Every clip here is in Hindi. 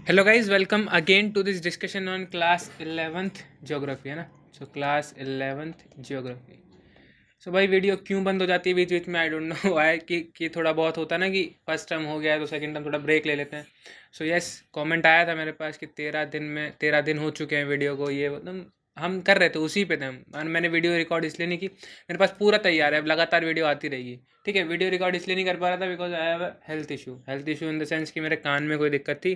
Hello guys, welcome again to this discussion on class 11th geography, है ना। So class 11th geography. सो भाई वीडियो क्यों बंद हो जाती है बीच बीच में, आई डोंट नो वाई। कि थोड़ा बहुत होता है ना कि फर्स्ट टर्म हो गया है तो सेकंड टर्म थोड़ा ब्रेक ले लेते हैं। सो यस, कमेंट आया था मेरे पास कि 13 दिन हो चुके हैं वीडियो को, ये मतलब हम कर रहे थे उसी पे थे हम। और मैंने वीडियो रिकॉर्ड इसलिए नहीं की, मेरे पास पूरा तैयार है, अब लगातार वीडियो आती रहेगी। ठीक है, वीडियो रिकॉर्ड इसलिए नहीं कर पा रहा था because I have health issue in the sense कि मेरे कान में कोई दिक्कत थी,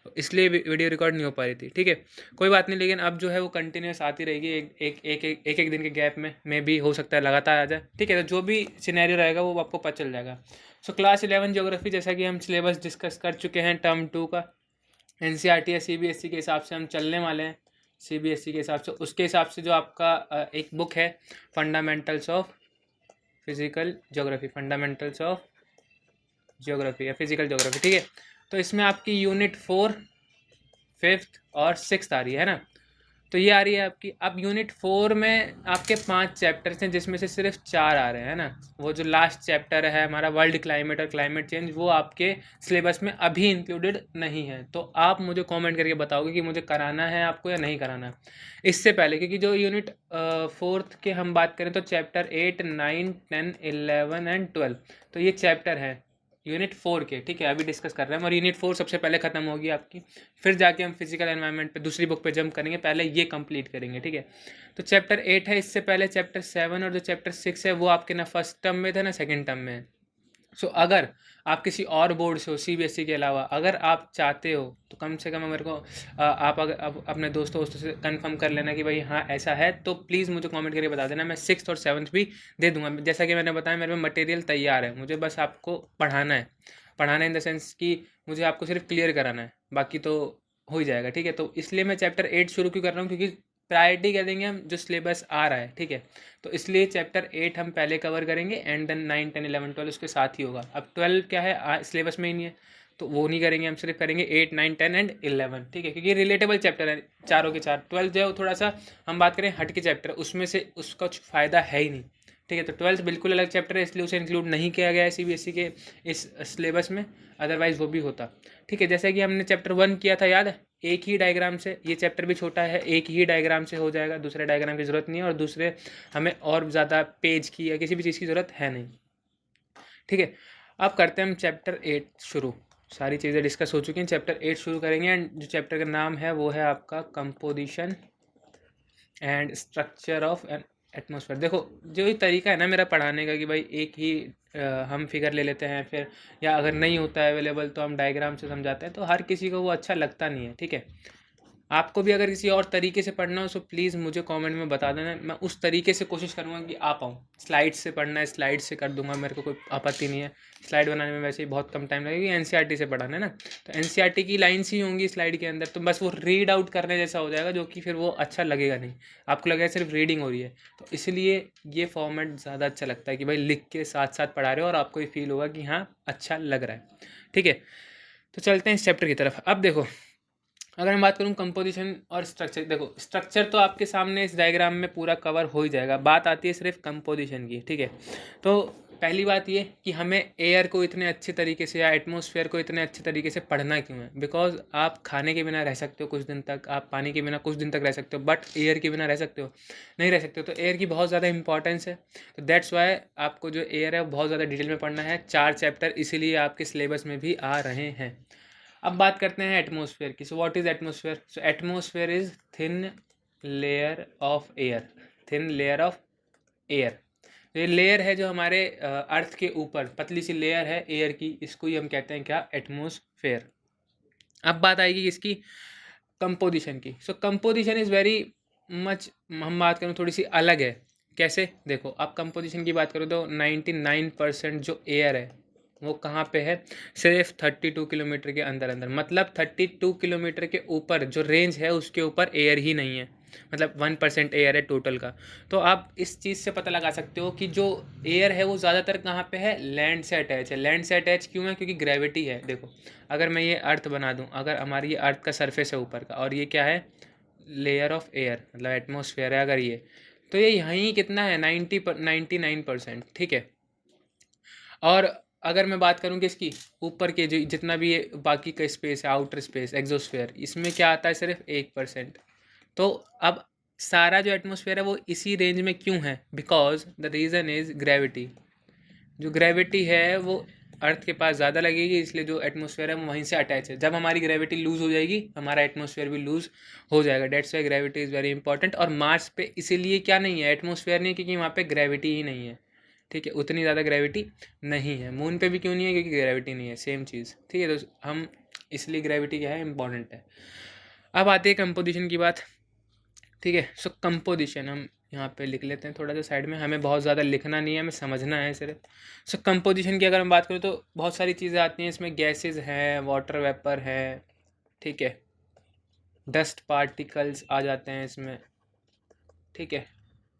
तो इसलिए वीडियो रिकॉर्ड नहीं हो पा रही थी। ठीक है, कोई बात नहीं, लेकिन अब जो है वो कंटिन्यूस आती रहेगी, एक दिन के गैप में भी हो सकता है लगातार आ जाए। ठीक है, तो जो भी सिनेरियो रहेगा वो आपको पता चल जाएगा। सो क्लास 11 ज्योग्राफी, जैसा कि हम सिलेबस डिस्कस कर चुके हैं टर्म 2 का, एनसीईआरटी या सीबीएसई के हिसाब से हम चलने वाले हैं। सीबीएसई के हिसाब से, उसके हिसाब से जो आपका एक बुक है, fundamentals of physical geography, fundamentals of geography या फिजिकल ज्योग्राफी। ठीक है, तो इसमें आपकी यूनिट 4, 5th और 6th आ रही है ना। तो ये आ रही है आपकी। अब यूनिट 4 में आपके 5 चैप्टर्स हैं, जिसमें से सिर्फ 4 आ रहे हैं ना। वो जो लास्ट चैप्टर है हमारा वर्ल्ड क्लाइमेट और क्लाइमेट चेंज, वो आपके सिलेबस में अभी इंक्लूडेड नहीं है। तो आप मुझे कमेंट करके बताओगे कि मुझे कराना है आपको या नहीं कराना है इससे पहले, क्योंकि जो यूनिट 4th के हम बात करें तो चैप्टर 8, 9, 10, 11 एंड 12, तो ये चैप्टर है यूनिट 4 के। ठीक है, अभी डिस्कस कर रहे हैं, और यूनिट 4 सबसे पहले ख़त्म होगी आपकी। फिर जाके हम फिजिकल एनवायरनमेंट पे दूसरी बुक पे जंप करेंगे, पहले ये कंप्लीट करेंगे। ठीक है, तो चैप्टर 8 है, इससे पहले चैप्टर 7, और जो चैप्टर 6 है वो आपके ना फर्स्ट टर्म में थे ना सेकंड टर्म में है। सो अगर आप किसी और बोर्ड से हो, सीबीएसई के अलावा, अगर आप चाहते हो तो कम से कम मेरे को आप अगर अपने दोस्तों से कंफर्म कर लेना कि भाई हाँ ऐसा है, तो प्लीज़ मुझे कमेंट करके बता देना, मैं 6th और 7th भी दे दूंगा। जैसा कि मैंने बताया, मेरे में मटेरियल तैयार है, मुझे बस आपको पढ़ाना है। पढ़ाना इन द सेंस कि मुझे आपको सिर्फ क्लियर कराना है, बाकी तो हो ही जाएगा। ठीक है, तो इसलिए मैं चैप्टर 8 शुरू क्यों कर रहा हूँ, क्योंकि प्रायोरिटी कह देंगे हम जो सिलेबस आ रहा है। ठीक है, तो इसलिए चैप्टर 8 हम पहले कवर करेंगे, एंड देन 9, 10, 11, 12 उसके साथ ही होगा। अब 12 क्या है, सिलेबस में ही नहीं है, तो वो नहीं करेंगे, हम सिर्फ करेंगे 8, 9, 10 एंड 11। ठीक है, क्योंकि रिलेटेबल चैप्टर है चारों के चार। 12 जो है वो थोड़ा सा हम बात करें हट के चैप्टर, उसमें से उसका कुछ फ़ायदा है ही नहीं। ठीक है, तो 12th बिल्कुल अलग चैप्टर है, इसलिए उसे इंक्लूड नहीं किया गया है सीबीएसई के इस सिलेबस में, अदरवाइज़ वो भी होता। ठीक है, जैसे कि हमने चैप्टर 1 किया था, याद है, एक ही डायग्राम से। ये चैप्टर भी छोटा है, एक ही डायग्राम से हो जाएगा, दूसरे डायग्राम की ज़रूरत नहीं है, और दूसरे हमें और ज़्यादा पेज की या किसी भी चीज़ की ज़रूरत है नहीं। ठीक है, अब करते हैं हम चैप्टर 8 शुरू। सारी चीज़ें डिस्कस हो चुकी हैं, चैप्टर 8 शुरू करेंगे, एंड जो चैप्टर का नाम है वो है आपका composition and structure of an atmosphere. देखो, जो ये तरीका है ना मेरा पढ़ाने का कि भाई एक ही हम फिगर ले लेते हैं, फिर या अगर नहीं होता है अवेलेबल तो हम डायग्राम से समझाते हैं, तो हर किसी को वो अच्छा लगता नहीं है। ठीक है, आपको भी अगर किसी और तरीके से पढ़ना हो तो प्लीज़ मुझे कमेंट में बता देना, मैं उस तरीके से कोशिश करूँगा कि आ पाऊँ। स्लाइड से पढ़ना है, स्लाइड से कर दूंगा, मेरे को कोई आपत्ति नहीं है। स्लाइड बनाने में वैसे ही बहुत कम टाइम लगेगा, एनसीईआरटी से पढ़ाना है ना, तो एनसीईआरटी की लाइन्स ही होंगी स्लाइड के अंदर, तो बस वो रीड आउट करने जैसा हो जाएगा, जो कि फिर वो अच्छा लगेगा नहीं, आपको लगेगा सिर्फ रीडिंग हो रही है। तो इसलिए ये फॉर्मेट ज़्यादा अच्छा लगता है कि भाई लिख के साथ साथ पढ़ा रहे हो और आपको ये फील होगा कि हाँ अच्छा लग रहा है। ठीक है, तो चलते हैं इस चैप्टर की तरफ। अब देखो, अगर मैं बात करूँ कंपोजिशन और स्ट्रक्चर, देखो स्ट्रक्चर तो आपके सामने इस डायग्राम में पूरा कवर हो ही जाएगा, बात आती है सिर्फ कंपोजिशन की। ठीक है, तो पहली बात ये कि हमें एयर को इतने अच्छे तरीके से या एटमॉस्फेयर को इतने अच्छे तरीके से पढ़ना क्यों है। बिकॉज आप खाने के बिना रह सकते हो कुछ दिन तक, आप पानी के बिना कुछ दिन तक रह सकते हो, बट एयर के बिना रह सकते हो नहीं रह सकते हो। तो एयर की बहुत ज़्यादा इंपॉर्टेंस है, तो दैट्स वाई आपको जो एयर है वो बहुत ज़्यादा डिटेल में पढ़ना है। 4 चैप्टर इसीलिए आपके सिलेबस में भी आ रहे हैं। अब बात करते हैं एटमॉस्फेयर की। So what is atmosphere? So atmosphere is thin layer of air, thin layer of air. ये लेयर है जो हमारे अर्थ के ऊपर पतली सी लेयर है एयर की, इसको ही हम कहते हैं क्या, एटमॉस्फेयर। अब बात आएगी इसकी कंपोजिशन की। सो कंपोजिशन इज़ वेरी मच, हम बात करें थोड़ी सी अलग है। कैसे? देखो, आप कंपोजिशन की बात करो तो 99% जो एयर है वो कहाँ पे है, सिर्फ 32 किलोमीटर के अंदर अंदर, मतलब 32 किलोमीटर के ऊपर जो रेंज है उसके ऊपर एयर ही नहीं है, मतलब 1% एयर है टोटल का। तो आप इस चीज़ से पता लगा सकते हो कि जो एयर है वो ज़्यादातर कहाँ पे है, लैंड से अटैच है। लैंड से अटैच क्यों है? क्योंकि ग्रेविटी है। देखो, अगर मैं ये अर्थ बना दूं, अगर हमारी ये अर्थ का सरफेस है ऊपर का, और ये क्या है, लेयर ऑफ एयर, मतलब एटमॉस्फेयर है अगर ये, तो ये यहीं कितना है, 99%। ठीक है, और अगर मैं बात करूँ कि इसकी ऊपर के जो जितना भी ये बाकी का स्पेस है, आउटर स्पेस, एक्सोस्फेयर, इसमें क्या आता है सिर्फ 1%। तो अब सारा जो एटमॉस्फेयर है वो इसी रेंज में क्यों है? Because the reason is gravity. जो ग्रेविटी है वो अर्थ के पास ज़्यादा लगेगी, इसलिए जो एटमॉस्फेयर है वो वहीं से अटैच है। जब हमारी ग्रेविटी लूज़ हो जाएगी, हमारा एटमॉस्फेयर भी लूज़ हो जाएगा। That's why gravity is very important. और मार्स पे इसीलिए क्या नहीं है, एटमॉस्फेयर नहीं है, क्योंकि वहाँ पे ग्रेविटी ही नहीं है। ठीक है, उतनी ज़्यादा ग्रेविटी नहीं है। मून पे भी क्यों नहीं है? क्योंकि ग्रेविटी नहीं है, सेम चीज़। ठीक है, तो हम इसलिए ग्रेविटी क्या है, इंपॉर्टेंट है। अब आते हैं कंपोजिशन की बात। ठीक है, सो कंपोजिशन हम यहाँ पे लिख लेते हैं थोड़ा सा साइड में, हमें बहुत ज़्यादा लिखना नहीं है, हमें समझना है सिर्फ। सो कंपोजिशन की अगर हम बात करें तो बहुत सारी चीज़ें आती हैं इसमें। गैसेस हैं, वाटर वेपर है, ठीक है, डस्ट पार्टिकल्स आ जाते हैं इसमें। ठीक है,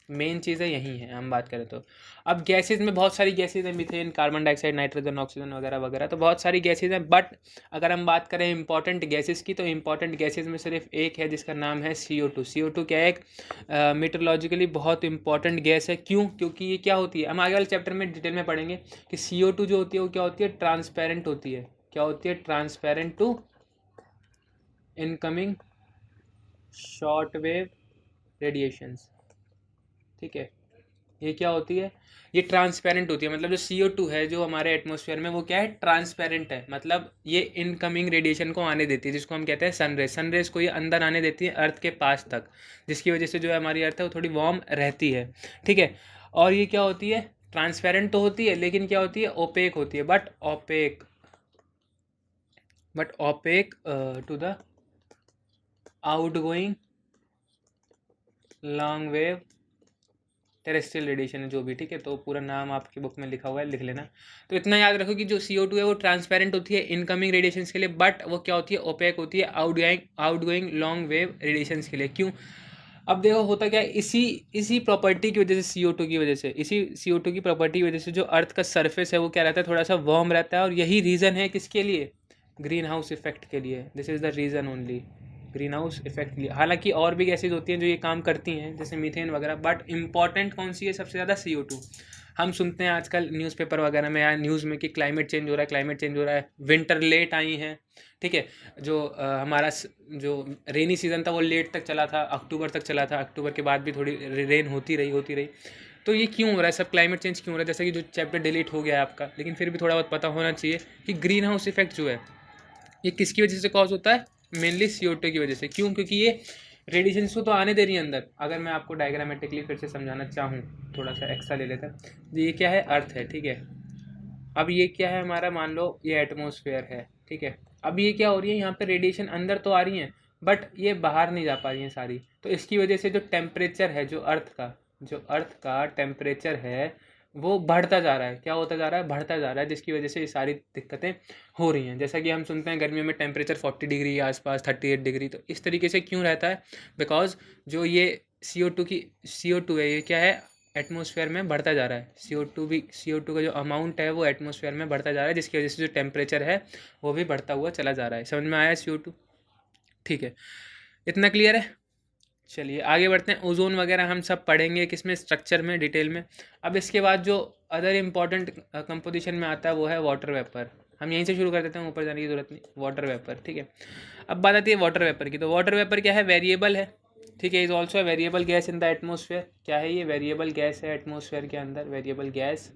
मेन चीज़ें यही हैं हम बात करें तो। अब गैसेज में बहुत सारी गैसेज हैं, methane, carbon dioxide, nitrogen, oxygen वगैरह वगैरह, तो बहुत सारी गैसेज हैं। बट अगर हम बात करें इंपॉर्टेंट गैसेज की, तो इंपॉर्टेंट गैसेज में सिर्फ एक है जिसका नाम है CO2। CO2 क्या है? एक मीटरोलॉजिकली बहुत इंपॉर्टेंट गैस है। क्यों? क्योंकि ये क्या होती है, हम आगे वाले चैप्टर में डिटेल में पढ़ेंगे कि CO2 जो होती है वो क्या होती है, ट्रांसपेरेंट होती है। क्या होती है? Transparent to incoming short wave radiations. ठीक है, ये क्या होती है? ये ट्रांसपेरेंट होती है। मतलब जो CO2 है जो हमारे एटमॉस्फेयर में, वो क्या है? ट्रांसपेरेंट है। मतलब ये इनकमिंग रेडिएशन को आने देती है, जिसको हम कहते हैं सनरेज। सनरेज को ये अंदर आने देती है अर्थ के पास तक, जिसकी वजह से जो है हमारी अर्थ है वो थोड़ी वार्म रहती है। ठीक है, और ये क्या होती है? ट्रांसपेरेंट तो होती है, लेकिन क्या होती है? ओपेक होती है। But opaque to the outgoing long wave terrestrial radiation है जो भी। ठीक है, तो पूरा नाम आपकी बुक में लिखा हुआ है, लिख लेना। तो इतना याद रखो कि जो CO2 है वो ट्रांसपेरेंट होती है इनकमिंग रेडिएशंस के लिए, बट वो क्या होती है? ओपेक होती है आउटगोइंग लॉन्ग वेव रेडिएशंस के लिए। क्यों? अब देखो होता क्या है, इसी प्रॉपर्टी की वजह से, CO2 की वजह से, इसी CO2 की प्रॉपर्टी की वजह से जो अर्थ का सरफेस है वो क्या रहता है? थोड़ा सा वार्म रहता है। और यही रीज़न है किसके लिए? ग्रीन हाउस इफेक्ट के लिए। This is the reason only, green house effect लिए। हालांकि और भी गैसेज होती हैं जो ये काम करती हैं, जैसे मीथेन वगैरह, बट इंपॉर्टेंट कौन सी है सबसे ज़्यादा? CO2। हम सुनते हैं आजकल न्यूज़पेपर वगैरह में या न्यूज़ में कि क्लाइमेट चेंज हो रहा है, क्लाइमेट चेंज हो रहा है, विंटर लेट आई हैं। ठीक है, जो हमारा जो रेनी सीज़न था वो लेट तक चला था, अक्टूबर तक चला था। अक्टूबर के बाद भी थोड़ी रेन होती रही। तो ये क्यों हो रहा है सब? क्लाइमेट चेंज क्यों हो रहा है? जैसे कि जो चैप्टर डिलीट हो गया है आपका, लेकिन फिर भी थोड़ा बहुत पता होना चाहिए कि ग्रीन हाउस इफेक्ट जो है ये किसकी वजह से कॉज होता है? मेनली CO2 की वजह से। क्यों? क्योंकि ये रेडिएशंस को तो आने दे रही है अंदर। अगर मैं आपको डायग्रामेटिकली फिर से समझाना चाहूँ, थोड़ा सा एक्स्ट्रा ले लेता है। ये क्या है? अर्थ है। ठीक है, अब ये क्या है हमारा? मान लो ये एटमॉस्फेयर है। ठीक है, अब ये क्या हो रही है, यहाँ पे रेडिएशन अंदर तो आ रही है, बट ये बाहर नहीं जा पा रही हैं सारी। तो इसकी वजह से जो टेम्परेचर है, जो अर्थ का टेम्परेचर है वो बढ़ता जा रहा है। क्या होता जा रहा है? बढ़ता जा रहा है, जिसकी वजह से ये सारी दिक्कतें हो रही हैं। जैसा कि हम सुनते हैं गर्मियों में टेम्परेचर 40 डिग्री आसपास, 38 डिग्री। तो इस तरीके से क्यों रहता है? बिकॉज जो ये CO2 है, ये क्या है? एटमॉस्फेयर में बढ़ता जा रहा है। CO2 का जो अमाउंट है वो एटमॉस्फेयर में बढ़ता जा रहा है, जिसकी वजह से जो टेम्परेचर है वो भी बढ़ता हुआ चला जा रहा है। समझ में आया CO2? ठीक है, इतना क्लियर है। चलिए आगे बढ़ते हैं। ओजोन वगैरह हम सब पढ़ेंगे किसमें? स्ट्रक्चर में, डिटेल में। अब इसके बाद जो अदर इम्पॉर्टेंट कंपोजिशन में आता है वो है वाटर वेपर। हम यहीं से शुरू कर देते हैं, ऊपर जाने की जरूरत नहीं। वाटर वेपर, ठीक है। अब बात आती है वाटर वेपर की। तो वाटर वेपर क्या है? वेरिएबल है। ठीक है, is also a variable gas in the atmosphere. क्या है ये? वेरिएबल गैस है एटमोसफेयर के अंदर। Variable gas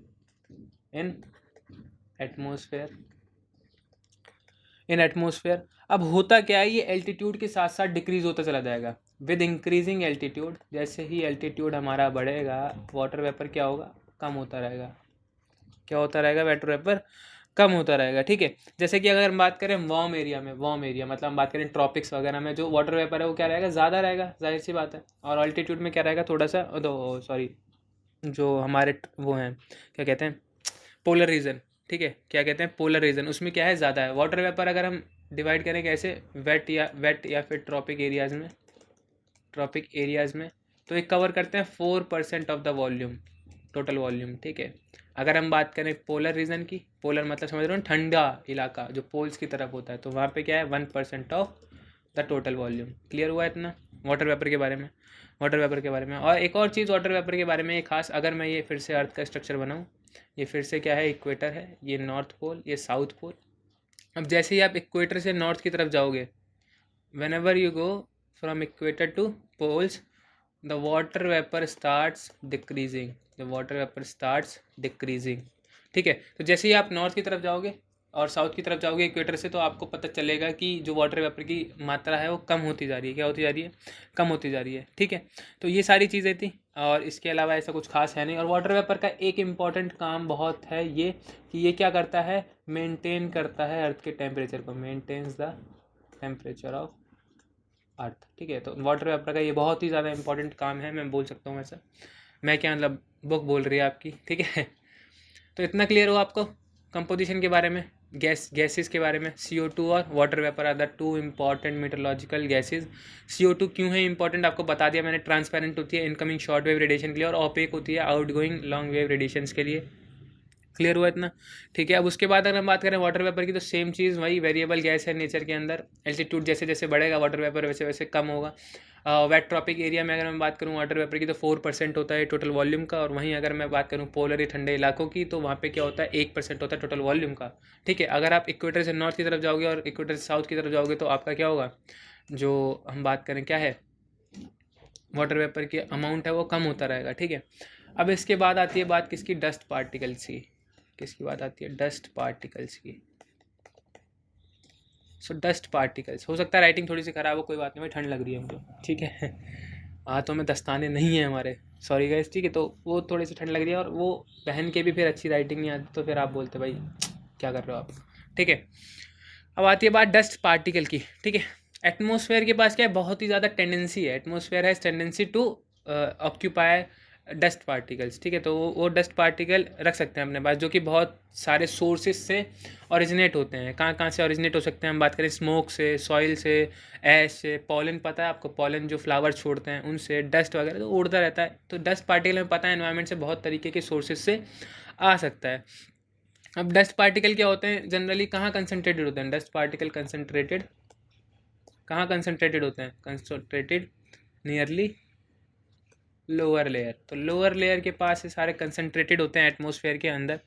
in atmosphere. अब होता क्या है, ये एल्टीट्यूड के साथ साथ डिक्रीज होता चला जाएगा। विद इंक्रीजिंग एल्टीट्यूड, जैसे ही एल्टीट्यूड हमारा बढ़ेगा, वाटर वेपर क्या होगा? कम होता रहेगा। क्या होता रहेगा? वाटर वेपर कम होता रहेगा। ठीक है, जैसे कि अगर हम बात करें वार्म एरिया मतलब हम बात करें ट्रॉपिक्स वगैरह में, जो वाटर वेपर है वो क्या रहेगा? ज़्यादा रहेगा, जाहिर सी बात है। और अल्टीट्यूड में क्या रहेगा? थोड़ा सा, तो सॉरी, जो हमारे वो हैं, क्या कहते हैं, पोलर रीजन। ठीक है, क्या कहते हैं? पोलर रीजन, उसमें क्या है? ज़्यादा है। वाटर वेपर अगर हम डिवाइड करें कैसे? वेट या फिर ट्रॉपिक एरियाज़ में, तो ये कवर करते हैं 4% of the volume, total volume. ठीक है, अगर हम बात करें पोलर रीजन की, पोलर मतलब समझ रहे हो, ठंडा इलाका जो पोल्स की तरफ होता है, तो वहाँ पे क्या है? 1% of the total volume. Clear हुआ इतना वाटर वेपर के बारे में? और एक और चीज़ वाटर वेपर के बारे में एक खास, अगर मैं ये फिर से अर्थ का स्ट्रक्चर बनाऊँ, ये फिर से क्या है, इक्वेटर है, ये नॉर्थ पोल, ये साउथ पोल। अब जैसे ही आप इक्वेटर से नॉर्थ की तरफ जाओगे, whenever you go from equator to poles, the water vapor starts decreasing, the water vapor starts decreasing। ठीक है, तो जैसे ही आप नॉर्थ की तरफ जाओगे और साउथ की तरफ जाओगे इक्वेटर से, तो आपको पता चलेगा कि जो वाटर वेपर की मात्रा है वो कम होती जा रही है। क्या होती जा रही है? कम होती जा रही है। ठीक है, तो ये सारी चीज़ें थी और इसके अलावा ऐसा कुछ खास है नहीं। और वाटर वेपर का एक इम्पॉर्टेंट काम बहुत है ये, कि ये क्या करता है, मेंटेन करता है अर्थ के टेम्परेचर को, maintains the temperature of earth. ठीक है, तो वाटर वेपर का ये बहुत ही ज़्यादा इंपॉर्टेंट काम है, मैं बोल सकता हूँ ऐसा। मैं क्या मतलब, बुक बोल रही है आपकी। ठीक है, तो इतना क्लियर हो आपको कंपोजिशन के बारे में, गैसेस के बारे में। CO2 और water vapour are the two important meteorological gases. CO2 क्यों है इंपॉर्टेंट आपको बता दिया मैंने, ट्रांसपेरेंट होती है इनकमिंग शॉर्ट वेव रेडिएशन के लिए और ओपेक होती है आउटगोइंग लॉन्ग वेव रेडिएशंस के लिए। क्लियर हुआ इतना? ठीक है, अब उसके बाद अगर हम बात करें वाटर वेपर की, तो सेम चीज़, वही वेरिएबल गैस है नेचर के अंदर। एल्टीट्यूड जैसे जैसे बढ़ेगा वाटर वेपर वैसे वैसे कम होगा। वेट ट्रॉपिक एरिया में अगर मैं बात करूँ वाटर वेपर की, तो 4% होता है टोटल वॉल्यूम का। और वहीं अगर मैं बात करूँ पोलर या ठंडे इलाकों की, तो वहाँ पे क्या होता है, 1% होता है टोटल वॉल्यूम का। ठीक है, अगर आप इक्वेटर से नॉर्थ की तरफ जाओगे और इक्वेटर से साउथ की तरफ जाओगे, तो आपका क्या होगा, जो हम बात करें क्या है, वाटर वेपर की अमाउंट है वो कम होता रहेगा। ठीक है, अब इसके बाद आती है बात किसकी, डस्ट पार्टिकल्स की। किसकी बात आती है, डस्ट पार्टिकल्स की। सो डस्ट पार्टिकल्स, हो सकता है राइटिंग थोड़ी सी ख़राब हो, कोई बात नहीं भाई, ठंड लग रही है मुझे। ठीक है, हाथों में दस्ताने नहीं है हमारे, सॉरी गाइस। ठीक है, तो वो थोड़ी सी ठंड लग रही है और वो पहन के भी फिर अच्छी राइटिंग नहीं आती, तो फिर आप बोलते भाई क्या कर रहे हो आप। ठीक है, अब आती है बात डस्ट पार्टिकल की। ठीक है, एटमॉस्फेयर के पास क्या है, बहुत ही ज़्यादा टेंडेंसी है, atmosphere has tendency to occupy dust particles. ठीक है, तो वो डस्ट पार्टिकल रख सकते हैं अपने पास, जो कि बहुत सारे सोर्सेज से ओरिजिनेट होते हैं। कहाँ कहाँ से ओरिजिनेट हो सकते हैं, हम बात करें स्मोक से, सॉइल से, ऐश से, पॉलन पता है आपको, पॉलन जो फ्लावर छोड़ते हैं उनसे, डस्ट वगैरह तो उड़ता रहता है। तो डस्ट पार्टिकल में पता है एनवायरनमेंट से बहुत तरीके के सोर्सेज से आ सकता है। अब डस्ट पार्टिकल क्या होते हैं, जनरली कहाँ कंसनट्रेटेड होते हैं डस्ट पार्टिकल, कंसनट्रेटेड कहाँ कंसनट्रेटेड होते हैं, कंसनट्रेटेड नियरली लोअर लेयर। तो लोअर लेयर के पास ये सारे कंसनट्रेटेड होते हैं एटमॉस्फेयर के अंदर।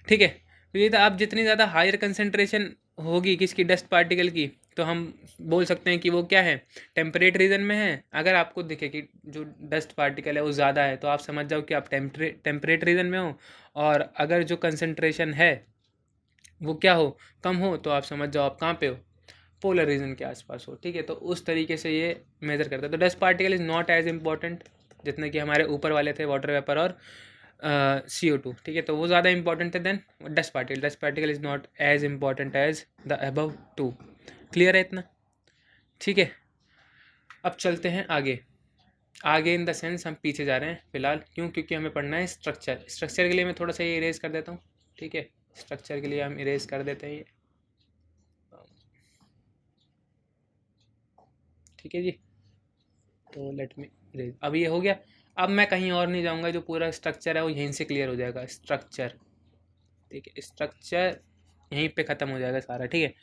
ठीक है, तो ये तो अब जितनी ज़्यादा हायर कंसनट्रेशन होगी किसकी, डस्ट पार्टिकल की, तो हम बोल सकते हैं कि वो क्या है, टेम्परेट रीजन में है। अगर आपको दिखे कि जो डस्ट पार्टिकल है वो ज़्यादा है, तो आप समझ जाओ कि आप टेम्परेट रीजन में हो। और अगर जो कंसनट्रेशन है वो क्या हो, कम हो, तो आप समझ जाओ आप कहाँ पे हो, पोलर रीजन के आसपास हो। ठीक है, तो उस तरीके से ये मेजर करता है। तो dust particle is not as important जितने कि हमारे ऊपर वाले थे, वाटर वेपर और CO2। ठीक है, तो वो ज़्यादा इंपॉर्टेंट थे than dust particle. Dust particle is not as important as the above two. Clear है इतना? ठीक है, अब चलते हैं आगे। आगे इन द सेंस हम पीछे जा रहे हैं फिलहाल, क्यों, क्योंकि हमें पढ़ना है स्ट्रक्चर। स्ट्रक्चर के लिए मैं थोड़ा सा ये इरेज कर देता हूँ। ठीक है, स्ट्रक्चर के लिए हम इरेज कर देते हैं ये। ठीक है जी, तो लेट मी इरेज। अब ये हो गया। अब मैं कहीं और नहीं जाऊंगा, जो पूरा स्ट्रक्चर है वो यहीं से क्लियर हो जाएगा। स्ट्रक्चर, ठीक है, स्ट्रक्चर यहीं पे ख़त्म हो जाएगा सारा। ठीक है,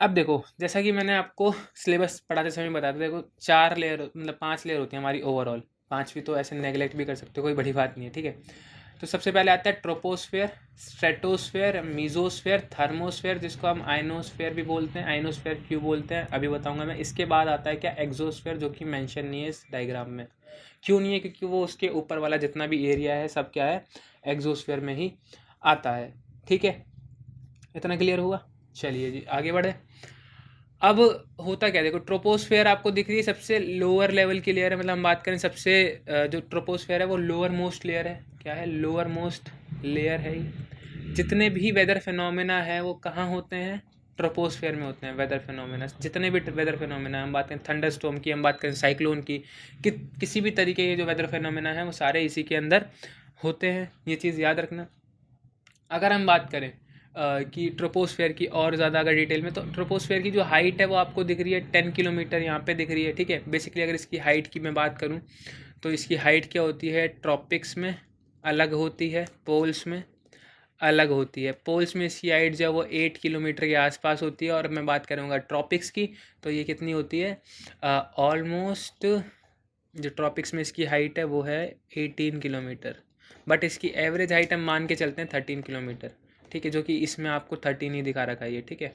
अब देखो, जैसा कि मैंने आपको सिलेबस पढ़ाते समय बताया था, देखो 4 लेयर मतलब 5 लेयर होती है हमारी ओवरऑल। 5वीं तो ऐसे नेगलेक्ट भी कर सकते हो, कोई बड़ी बात नहीं है। ठीक है, तो सबसे पहले आता है ट्रोपोस्फेयर, स्ट्रेटोस्फेयर, मीजोस्फेयर, थर्मोस्फेयर, जिसको हम आइनोस्फेयर भी बोलते हैं। आइनोस्फेयर क्यों बोलते हैं अभी बताऊंगा मैं। इसके बाद आता है क्या, एक्सोस्फेयर, जो कि मेंशन नहीं है इस डायग्राम में। क्यों नहीं है, क्योंकि वो उसके ऊपर वाला जितना भी एरिया है सब क्या है, एक्सोस्फेयर में ही आता है। ठीक है, इतना क्लियर हुआ। चलिए जी आगे बढ़े। अब होता क्या, देखो ट्रोपोस्फेयर आपको दिख रही है, सबसे लोअर लेवल की लेयर है। मतलब हम बात करें सबसे जो ट्रोपोस्फेयर है वो लोअर मोस्ट लेयर है। क्या है, लोअर मोस्ट लेयर है। जितने भी वेदर फिनोमेना है वो कहाँ होते हैं, ट्रोपोस्फेयर में होते हैं। वेदर फिनोमेना, जितने भी वेदर फिनोमेना, हम बात करें थंडर स्टॉर्म की, हम बात करें साइक्लोन की, किसी भी तरीके के जो वेदर फिनोमेना है वो सारे इसी के अंदर होते हैं। ये चीज़ याद रखना। अगर हम बात करें कि ट्रोपोस्फेयर की और ज़्यादा अगर डिटेल में, तो ट्रोपोस्फेयर की जो हाइट है वो आपको दिख रही है 10 किलोमीटर यहाँ पे दिख रही है। ठीक है, बेसिकली अगर इसकी हाइट की मैं बात करूँ, तो इसकी हाइट क्या होती है, ट्रॉपिक्स में अलग होती है, पोल्स में अलग होती है। पोल्स में इसकी हाइट जो है वो 8 किलोमीटर के आसपास होती है। और मैं बात करूँगा ट्रॉपिक्स की, तो ये कितनी होती है, ऑलमोस्ट जो ट्रॉपिक्स में इसकी हाइट है वो है 18 किलोमीटर। बट इसकी एवरेज हाइट हम मान के चलते हैं 13 किलोमीटर, ठीक है, जो कि इसमें आपको 13 ही दिखा रखा है ये, ठीक है,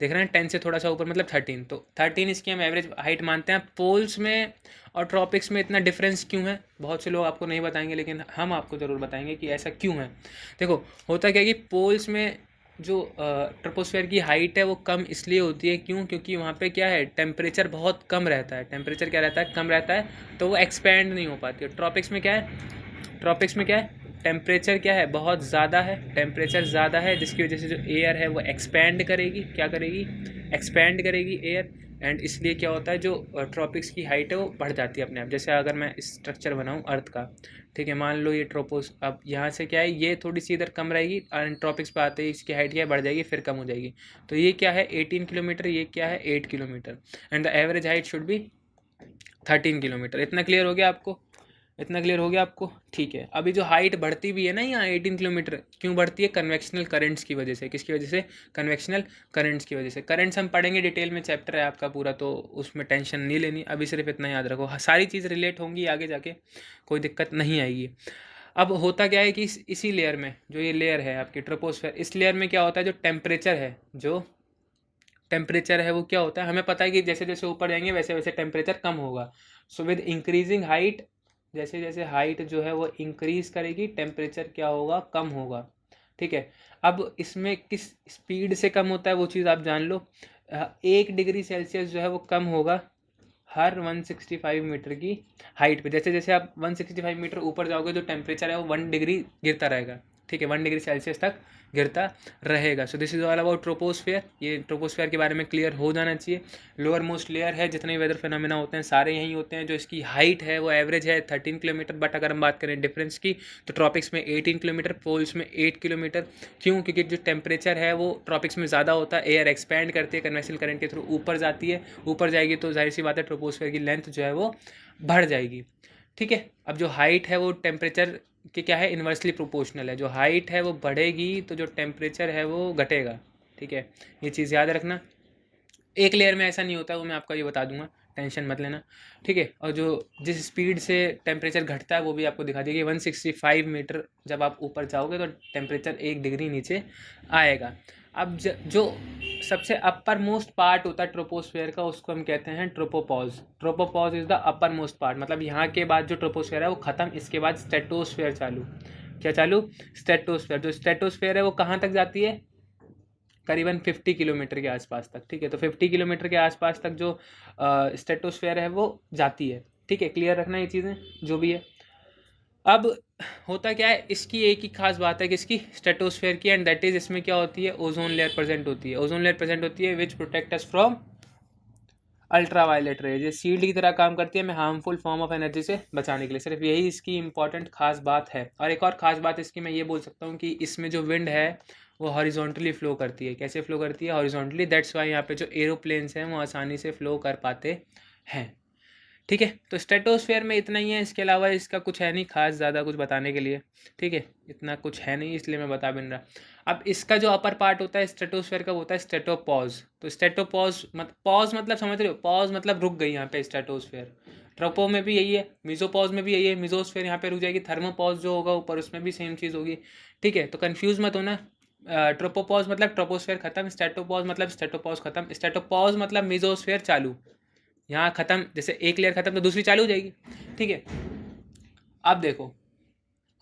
देख रहे हैं 10 से थोड़ा सा ऊपर मतलब 13, तो 13 इसकी हम एवरेज हाइट मानते हैं। पोल्स में और ट्रॉपिक्स में इतना डिफरेंस क्यों है, बहुत से लोग आपको नहीं बताएंगे, लेकिन हम आपको ज़रूर बताएंगे कि ऐसा क्यों है। देखो होता क्या है कि पोल्स में जो ट्रोपोस्फेयर की हाइट है वो कम इसलिए होती है, क्यों, क्योंकि वहाँ पे क्या है, टेम्परेचर बहुत कम रहता है, टेम्परेचर क्या रहता है, कम रहता है, तो वो एक्सपैंड नहीं हो पाती है। ट्रॉपिक्स में क्या है, ट्रॉपिक्स में क्या है, टेम्परेचर क्या है, बहुत ज़्यादा है, टेम्परेचर ज़्यादा है, जिसकी वजह से जो एयर है वो एक्सपैंड करेगी, क्या करेगी, एक्सपैंड करेगी एयर, एंड इसलिए क्या होता है, जो ट्रॉपिक्स की हाइट है वो बढ़ जाती है अपने आप। जैसे अगर मैं स्ट्रक्चर बनाऊँ अर्थ का, ठीक है, मान लो ये ट्रोपोस, अब यहाँ से क्या है, ये थोड़ी सी इधर कम रहेगी, और ट्रॉपिक्स पे आते ही इसकी हाइट क्या बढ़ जाएगी, फिर कम हो जाएगी। तो ये क्या है 18 किलोमीटर, ये क्या है 8 kilometre, and the average height should be 13 kilometre. इतना क्लियर हो गया आपको, इतना क्लियर हो गया आपको, ठीक है। अभी जो हाइट बढ़ती भी है ना यहाँ 18 किलोमीटर, क्यों बढ़ती है, कन्वेक्शनल करंट्स की वजह से। किसकी वजह से, कन्वेक्शनल करंट्स की वजह से। करंट्स हम पढ़ेंगे डिटेल में, चैप्टर है आपका पूरा, तो उसमें टेंशन नहीं लेनी, अभी सिर्फ इतना याद रखो, सारी चीज़ रिलेट होंगी आगे जाके, कोई दिक्कत नहीं आएगी। अब होता क्या है कि इसी लेयर में, जो ये लेयर है आपकी ट्रोपोस्फेयर, इस लेयर में क्या होता है, जो टेम्परेचर है, जो टेम्परेचर है वो क्या होता है, हमें पता है कि जैसे जैसे ऊपर जाएंगे वैसे वैसे टेम्परेचर कम होगा। सो विद इंक्रीजिंग हाइट, जैसे जैसे हाइट जो है वो इंक्रीज करेगी, टेम्परेचर क्या होगा, कम होगा, ठीक है। अब इसमें किस स्पीड से कम होता है वो चीज़ आप जान लो। 1 डिग्री सेल्सियस जो है वो कम होगा हर 165 मीटर की हाइट पे। जैसे जैसे आप 165 मीटर ऊपर जाओगे तो टेम्परेचर है वो 1 डिग्री गिरता रहेगा, ठीक है, 1 डिग्री सेल्सियस तक गिरता रहेगा। So this is all about troposphere. ये ट्रोपोस्फेयर के बारे में क्लियर हो जाना चाहिए। लोअर मोस्ट लेयर है, जितने वेदर फिनोमेना होते हैं सारे यहीं होते हैं। जो इसकी हाइट है वो एवरेज है 13 किलोमीटर, बट अगर हम बात करें डिफरेंस की तो ट्रॉपिक्स में 18 किलोमीटर, पोल्स में 8 किलोमीटर। क्यों, क्योंकि जो टेम्परेचर है वो ट्रॉपिक्स में ज़्यादा होता है, एयर एक्सपैंड करती है, कन्वेक्शन करंट के थ्रू ऊपर जाती है, ऊपर जाएगी तो जाहिर सी बात है ट्रोपोस्फेयर की लेंथ जो है वो बढ़ जाएगी, ठीक है। अब जो हाइट है वो टेम्परेचर कि क्या है, इन्वर्सली प्रोपोर्शनल है। जो हाइट है वो बढ़ेगी तो जो टेम्परेचर है वो घटेगा, ठीक है, ये चीज़ याद रखना। एक लेयर में ऐसा नहीं होता, वो मैं आपको ये बता दूंगा, टेंशन मत लेना, ठीक है। और जो जिस स्पीड से टेम्परेचर घटता है वो भी आपको दिखा देगी। 165 मीटर जब आप ऊपर जाओगे तो टेम्परेचर 1 डिग्री नीचे आएगा। अब जो सबसे अपर मोस्ट पार्ट होता है ट्रोपोस्फेयर का, उसको हम कहते हैं tropopause. Tropopause is the upper most part, मतलब यहाँ के बाद जो ट्रोपोस्फेयर है वो खत्म, इसके बाद स्ट्रेटोस्फेयर चालू। क्या चालू, स्ट्रेटोस्फेयर। जो स्ट्रेटोस्फेयर है वो कहाँ तक जाती है, करीबन 50 किलोमीटर के आसपास तक, ठीक है। तो 50 किलोमीटर के आसपास तक जो स्ट्रेटोस्फेयर है वो जाती है, ठीक है, क्लियर रखना ये चीज़ें जो भी है। अब होता क्या है, इसकी एक ही खास बात है कि इसकी स्ट्रेटोस्फेयर की, एंड दैट इज इसमें क्या होती है, ओजोन लेयर प्रेजेंट होती है। ओजोन लेयर प्रेजेंट होती है which protect us from ultraviolet rays. ये शील्ड की तरह काम करती है हमें हार्मफुल फॉर्म ऑफ एनर्जी से बचाने के लिए। सिर्फ यही इसकी इंपॉर्टेंट खास बात है। और एक और ख़ास बात इसकी मैं ये बोल सकता हूँ कि इसमें जो विंड है वो हॉरिजॉन्टली फ्लो करती है। कैसे फ्लो करती है, हॉरिजॉन्टली। दैट्स वाई यहाँ पे जो एरोप्लेन्स हैं वो आसानी से फ्लो कर पाते हैं, ठीक है। तो स्ट्रेटोस्फेयर में इतना ही है, इसके अलावा इसका कुछ है नहीं खास ज़्यादा कुछ बताने के लिए, ठीक है, इतना कुछ है नहीं, इसलिए मैं बता भी नहीं रहा। अब इसका जो अपर पार्ट होता है स्ट्रेटोस्फेयर का, होता है स्ट्रेटोपॉज। तो स्ट्रेटोपॉज पॉज मतलब समझ रहे हो, पॉज मतलब रुक गई यहाँ पे स्ट्रेटोस्फेयर। ट्रोपो में भी यही है, मिजोपॉज में भी यही है, मिजोस्फेयर यहाँ पे रुक जाएगी। थर्मोपॉज जो होगा ऊपर उसमें भी सेम चीज़ होगी, ठीक है। तो कन्फ्यूज मत होना। ट्रोपोपॉज मतलब ट्रोपोस्फेयर खत्म, स्ट्रेटोपॉज मतलब स्ट्रेटोपॉज खत्म। स्ट्रेटोपॉज मतलब मिजोस्फेयर चालू, यहाँ ख़त्म, जैसे एक लेयर ख़त्म तो दूसरी चालू हो जाएगी, ठीक है। अब देखो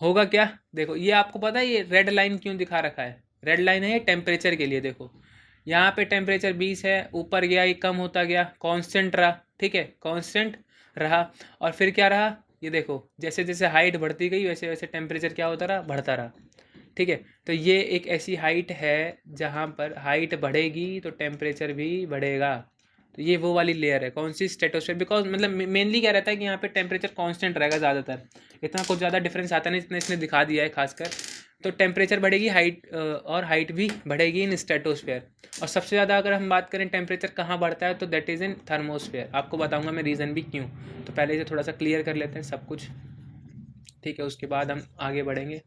होगा क्या, देखो ये आपको पता है ये रेड लाइन क्यों दिखा रखा है, रेड लाइन है ये टेम्परेचर के लिए। देखो यहाँ पे टेम्परेचर 20 है, ऊपर गया ये कम होता गया, कांस्टेंट रहा, ठीक है, कांस्टेंट रहा। और फिर क्या रहा, ये देखो जैसे जैसे हाइट बढ़ती गई वैसे वैसे टेम्परेचर क्या होता रहा, बढ़ता रहा, ठीक है। तो ये एक ऐसी हाइट है जहाँ पर हाइट बढ़ेगी तो टेम्परेचर भी बढ़ेगा। तो ये वो वाली लेयर है, कौन सी, स्ट्रेटोस्फेयर। बिकॉज मतलब मेनली क्या रहता है कि यहाँ पे टेम्परेचर कांस्टेंट रहेगा ज़्यादातर, इतना कुछ ज़्यादा डिफरेंस आता नहीं जितना इसने दिखा दिया है खासकर। तो टेम्परेचर बढ़ेगी, हाइट और हाइट भी बढ़ेगी इन स्ट्रेटोस्फेयर। और सबसे ज़्यादा अगर हम बात करें टेम्परेचर कहाँ बढ़ता है तो दैट इज़ इन थर्मोस्फेयर। आपको बताऊँगा मैं रीज़न भी क्यों। तो पहले इसे थोड़ा सा क्लियर कर लेते हैं सब कुछ, ठीक है, उसके बाद हम आगे बढ़ेंगे।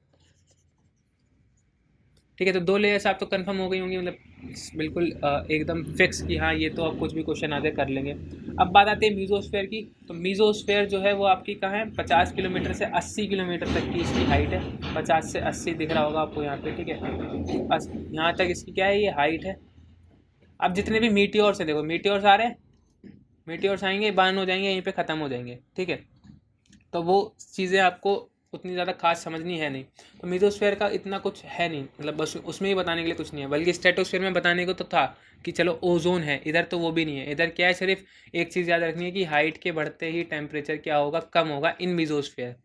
ठीक है। तो 2 लेयर्स आप तो कंफर्म हो गई होंगी, मतलब बिल्कुल एकदम फिक्स कि हाँ ये तो अब कुछ भी क्वेश्चन आते कर लेंगे। अब बात आती है मीजोस्फेयर की। तो मीजोस्फेयर जो है वो आपकी कहाँ है, 50 किलोमीटर से 80 किलोमीटर तक की इसकी हाइट है। 50 से 80 दिख रहा होगा आपको यहाँ पे, ठीक है। यहाँ तक इसकी क्या है, ये हाइट है। अब जितने भी मीटियोर्स है, देखो मीटियोर्स आ रहे हैं, मीटियोर्स आएंगे, बर्न हो जाएंगे, यहीं पे ख़त्म हो जाएंगे, ठीक है। तो वो चीज़ें आपको उतनी ज़्यादा खास समझनी है नहीं। तो मीजोस्फेयर का इतना कुछ है नहीं, मतलब बस उसमें ही बताने के लिए कुछ नहीं है, बल्कि स्ट्रेटोस्फेयर में बताने को तो था कि चलो ओजोन है, इधर तो वो भी नहीं है। इधर क्या है, सिर्फ एक चीज़ याद रखनी है कि हाइट के बढ़ते ही टेम्परेचर क्या होगा, कम होगा इन मीजोस्फेयर,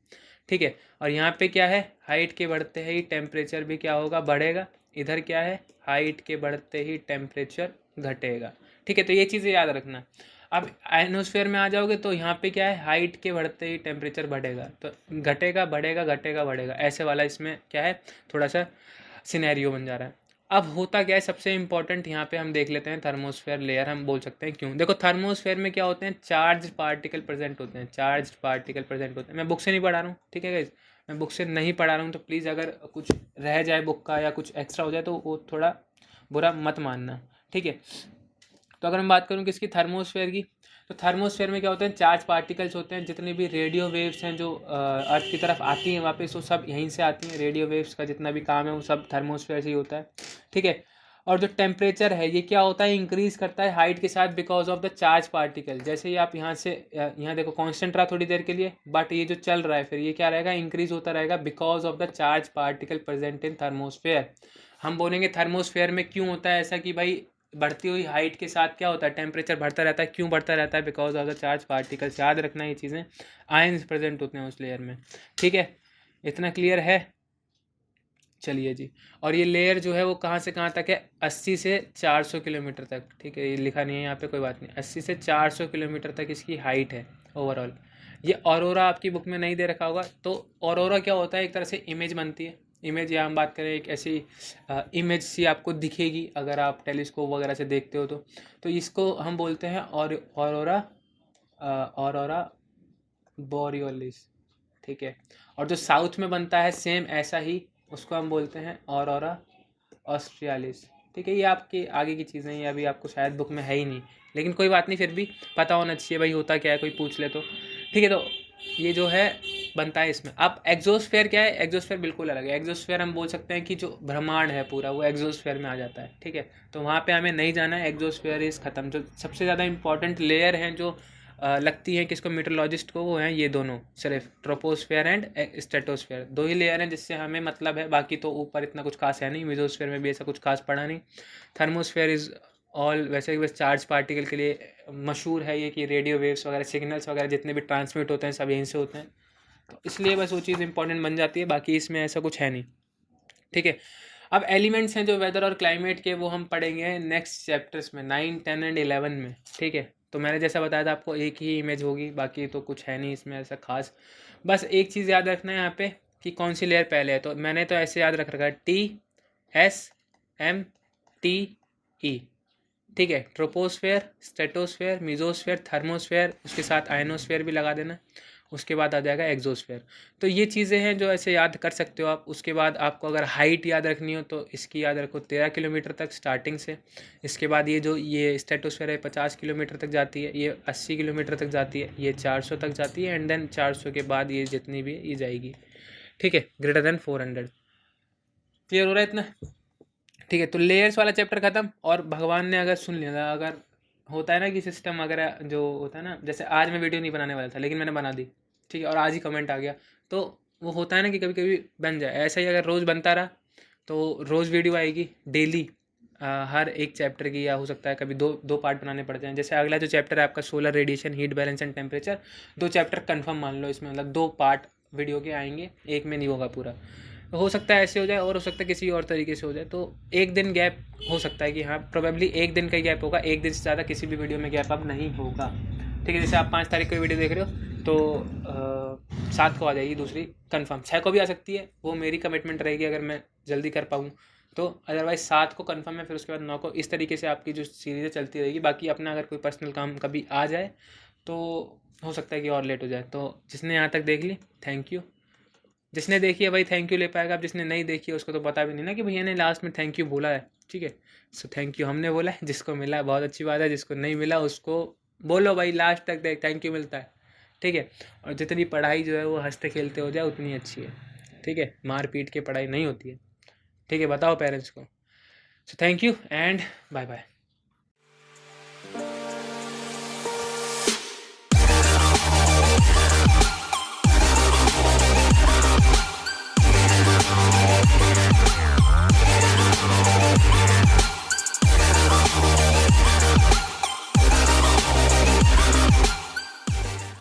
ठीक है। और यहाँ पे क्या है, हाइट के बढ़ते ही टेम्परेचर भी क्या होगा, बढ़ेगा। इधर क्या है, हाइट के बढ़ते ही टेम्परेचर घटेगा, ठीक है। तो ये चीज़ें याद रखना। अब आयनोस्फेयर में आ जाओगे तो यहाँ पे क्या है, हाइट के बढ़ते ही टेम्परेचर बढ़ेगा, तो घटेगा बढ़ेगा घटेगा बढ़ेगा, ऐसे वाला इसमें क्या है, थोड़ा सा सिनेरियो बन जा रहा है। अब होता क्या है, सबसे इंपॉर्टेंट यहाँ पे हम देख लेते हैं थर्मोस्फेयर लेयर, हम बोल सकते हैं क्यों। देखो थर्मोस्फेयर में क्या होते हैं, चार्ज पार्टिकल प्रेजेंट होते हैं, चार्ज पार्टिकल प्रेजेंट होते हैं। मैं बुक से नहीं पढ़ा रहा हूँ, ठीक है गाइस, मैं बुक से नहीं पढ़ा रहा हूँ, तो प्लीज़ अगर कुछ रह जाए बुक का या कुछ एक्स्ट्रा हो जाए तो वो थोड़ा बुरा मत मानना, ठीक है। तो अगर मैं बात करूँ किसकी, थर्मोस्फेयर की, तो थर्मोस्फेयर में क्या होते हैं, चार्ज पार्टिकल्स होते हैं। जितने भी रेडियो वेव्स हैं जो अर्थ की तरफ आती हैं वापस, वो सब यहीं से आती हैं। रेडियो वेव्स का जितना भी काम है वो सब थर्मोस्फेयर से ही होता है, ठीक है। और जो टेम्परेचर है ये क्या होता है, इंक्रीज़ करता है हाइट के साथ because of the charge particle. जैसे ही आप यहाँ से यहाँ देखो कांस्टेंट रहा थोड़ी देर के लिए, बट ये जो चल रहा है फिर ये क्या रहेगा, इंक्रीज होता रहेगा because of the charge particle present in thermosphere. हम बोलेंगे थर्मोस्फेयर में क्यों होता है ऐसा कि भाई बढ़ती हुई हाइट के साथ क्या होता है, टेम्परेचर बढ़ता रहता है। क्यों बढ़ता रहता है, because of the charge particles. याद रखना ये चीज़ें, आयंस प्रेजेंट होते हैं उस लेयर में, ठीक है। इतना क्लियर है, चलिए जी। और ये लेयर जो है वो कहाँ से कहाँ तक है, 80 से 400 किलोमीटर तक, ठीक है। ये लिखा नहीं है यहाँ पे, कोई बात नहीं। 80 से 400 किलोमीटर तक इसकी हाइट है ओवरऑल। ये ऑरोरा आपकी बुक में नहीं दे रखा होगा। तो ऑरोरा क्या होता है, एक तरह से इमेज बनती है। इमेज या हम बात करें एक ऐसी इमेज सी आपको दिखेगी अगर आप टेलीस्कोप वगैरह से देखते हो तो इसको हम बोलते हैं और ऑरोरा, ऑरोरा बोरियोलिस, ठीक है। और जो साउथ में बनता है सेम ऐसा ही, उसको हम बोलते हैं ऑरोरा ऑस्ट्रियालिस, ठीक है। ये आपके आगे की चीज़ें, ये अभी आपको शायद बुक में है ही नहीं, लेकिन कोई बात नहीं, फिर भी पता होना चाहिए भाई होता क्या है, कोई पूछ ले तो, ठीक है। तो ये जो है बनता है इसमें। अब एग्जोस्फेयर क्या है, एग्जोस्फेयर बिल्कुल अलग है। एग्जोस्फेयर हम बोल सकते हैं कि जो ब्रह्मांड है पूरा वो एग्जोस्फेयर में आ जाता है, ठीक है। तो वहाँ पे हमें नहीं जाना है, एग्जोस्फेयर इज़ ख़त्म। जो सबसे ज़्यादा इंपॉर्टेंट लेयर हैं जो लगती है किसको, मीटरोलॉजिस्ट को, वो हैं ये दोनों सिर्फ, ट्रोपोस्फेयर एंड स्ट्रेटोस्फेयर। दो ही लेयर हैं जिससे हमें मतलब है, बाकी तो ऊपर इतना कुछ खास है नहीं। मीजोस्फेयर में भी ऐसा कुछ खास पड़ा नहीं। थर्मोस्फेयर इज़ ऑल वैसे ही बस चार्ज पार्टिकल के लिए मशहूर है ये, कि रेडियो वेव्स वगैरह, सिग्नल्स वगैरह जितने भी ट्रांसमिट होते हैं सब यहीं से होते हैं, तो इसलिए बस वो चीज़ इंपॉर्टेंट बन जाती है, बाकी इसमें ऐसा कुछ है नहीं, ठीक है। अब एलिमेंट्स हैं जो वेदर और क्लाइमेट के, वो हम पढ़ेंगे नेक्स्ट चैप्टर्स में, 9, 10 एंड 11 में, ठीक है। तो मैंने जैसा बताया था आपको, एक ही इमेज होगी, बाकी तो कुछ है नहीं इसमें ऐसा खास। बस एक चीज़ याद रखना है यहाँ पे कि कौन सी लेयर पहले है। तो मैंने तो ऐसे याद रख रखा है, TSMTE, ठीक है। ट्रोपोस्फेयर, स्ट्रेटोस्फेयर, मीजोस्फेयर, थर्मोस्फेयर, उसके साथ आयनोस्फेयर भी लगा देना। उसके बाद आ जाएगा एग्जोस्फेयर। तो ये चीज़ें हैं जो ऐसे याद कर सकते हो आप। उसके बाद आपको अगर हाइट याद रखनी हो तो इसकी याद रखो 13 किलोमीटर तक स्टार्टिंग से। इसके बाद ये जो ये स्ट्रेटोस्फेयर है 50 किलोमीटर तक जाती है, ये 80 किलोमीटर तक जाती है, ये 400 तक जाती है, एंड देन 400 के बाद ये जितनी भी ये जाएगी, ठीक है, ग्रेटर देन 400। क्लियर हो रहा है इतना, ठीक है। तो लेयर्स वाला चैप्टर ख़त्म। और भगवान ने अगर सुन लिया, अगर होता है ना कि सिस्टम अगर जो होता है ना, जैसे आज मैं वीडियो नहीं बनाने वाला था लेकिन मैंने बना दी, ठीक है, और आज ही कमेंट आ गया, तो वो होता है ना कि कभी कभी बन जाए। ऐसा ही अगर रोज़ बनता रहा तो रोज़ वीडियो आएगी डेली, हर एक चैप्टर की, या हो सकता है कभी दो दो पार्ट बनाने पड़ जाएं। जैसे अगला जो चैप्टर है आपका solar radiation, heat balance and temperature, 2 chapter confirm मान लो इसमें, मतलब 2 पार्ट वीडियो के आएंगे, एक में नहीं होगा पूरा। हो सकता है ऐसे हो जाए और हो सकता है किसी और तरीके से हो जाए, तो एक दिन गैप हो सकता है कि हाँ प्रोबेबली एक दिन का ही गैप होगा, एक दिन से ज़्यादा किसी भी वीडियो में गैप अब नहीं होगा, ठीक है। जैसे आप 5 तारीख को वीडियो देख रहे हो तो 7 को आ जाएगी दूसरी कन्फर्म, 6 को भी आ सकती है, वो मेरी कमिटमेंट रहेगी अगर मैं जल्दी कर पाऊँ तो। अदरवाइज 7 को कन्फर्म है, फिर उसके बाद 9 को, इस तरीके से आपकी जो सीरीज़ें चलती रहेगी। बाकी अपना अगर कोई पर्सनल काम कभी आ जाए तो हो सकता है कि और लेट हो जाए। तो जिसने यहाँ तक देख ली, थैंक यू। जिसने देखी है भाई थैंक यू ले पाएगा, अब जिसने नहीं देखी है उसको तो पता भी नहीं ना कि भैया ने लास्ट में थैंक यू बोला है। ठीक है, सो थैंक यू हमने बोला है, जिसको मिला बहुत अच्छी बात है, जिसको नहीं मिला उसको बोलो भाई लास्ट तक देख थैंक यू मिलता है। ठीक है, और जितनी पढ़ाई जो है वो हंसते खेलते हो जाए उतनी अच्छी है। ठीक है, मार पीट के पढ़ाई नहीं होती है। ठीक है, बताओ पेरेंट्स को। So thank you and bye bye.